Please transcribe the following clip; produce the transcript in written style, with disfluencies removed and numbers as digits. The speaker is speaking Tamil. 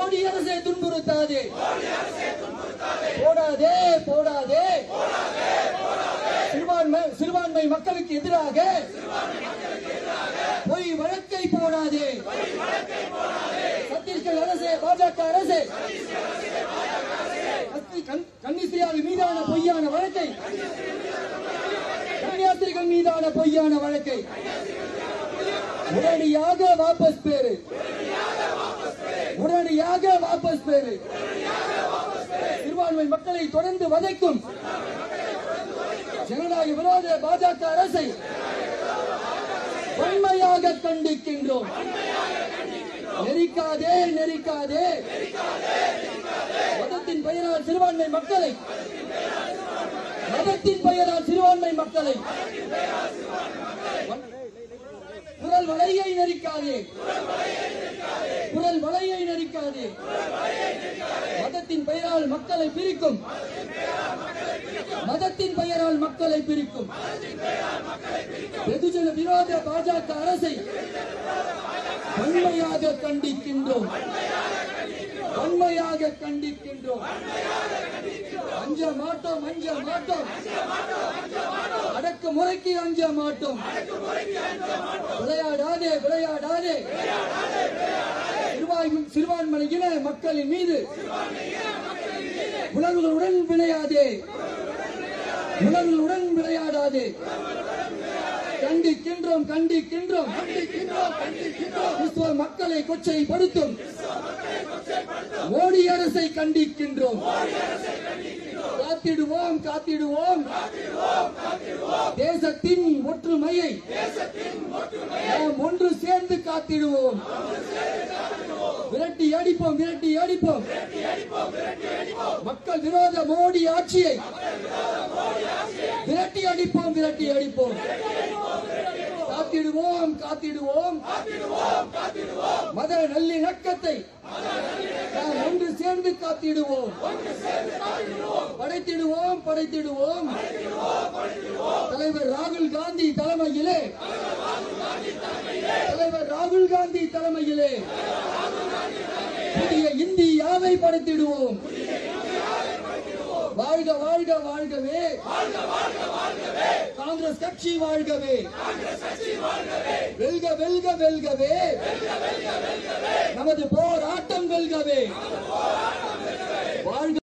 மோடி அரசை துன்புறுத்தாதே போடாதே போடாதே சிறுபான்மை மக்களுக்கு எதிராக பொய் வழக்கை போடாதே சத்தீஸ்கர் அரசே பாஜக அரசே கன்னிஸ்திரியாவின் மீதான பொய்யான வழக்கை கன்னியாஸ்திரிகள் மீதான பொய்யான வழக்கை உடனடியாக வாபஸ் பெறு உடனடியாக வாபஸ் பெறு சிறுபான்மை மக்களை தொடர்ந்து வதைக்கும் ஜனநாயக விரோத பாஜக அரசை வன்மையாக கண்டிக்கின்றோம். நெரிக்காதே நெரிக்காதே மதத்தின் பெயரால் சிறுபான்மை மக்களை குரல் வலையை நெரிக்காதே குரல் வலையை நெரிக்காதே மதத்தின் பெயரால் மக்களை பிரிக்கும் மதத்தின் பெயரால் மக்களை பிரிக்கும் வெகுஜன விரோத பாஜக அரசை வன்மையாக கண்டிக்கின்றோம் வன்மையாக கண்டிக்கின்றோம். அஞ்ச மாட்டோம் அஞ்ச மாட்டோம் அடக்கு முறைக்கு அஞ்ச மாட்டோம். விளையாடாதே விளையாடாதே சிறுபான்மையின மக்களின் மீது உணர்வுகளுடன் விளையாதே உணர்வுகளுடன் விளையாடாதே. கண்டிக்கின்றோம் கண்டிக்கின்றோம் கிறிஸ்துவ மக்களை கொச்சைப்படுத்தும் மோடி அரசை கண்டிக்கின்றோம். காத்திடுவோம் காத்திடுவோம் தேசத்தின் ஒற்றுமையை நாம் ஒன்று சேர்ந்து காத்திடுவோம். விரட்டி அடிப்போம் விரட்டி அடிப்போம் மக்கள் விரோத மோடி ஆட்சியை விரட்டி அடிப்போம் விரட்டி அடிப்போம். காத்திடுவோம் காத்திடுவோம் மத நல்லிணக்கத்தை நாம் ஒன்று சேர்ந்து காத்திடுவோம். படைத்திடுவோம் படைத்திடுவோம் தலைவர் ராகுல் காந்தி தலைமையிலே புதிய இந்தியாவை படைத்திடுவோம். வாழ்க வாழ்க வாழ்கவே காங்கிரஸ் கட்சி வாழ்கவே வெல்க வெல்க வெல்கவே நமது போராட்டம் வெல்கவே.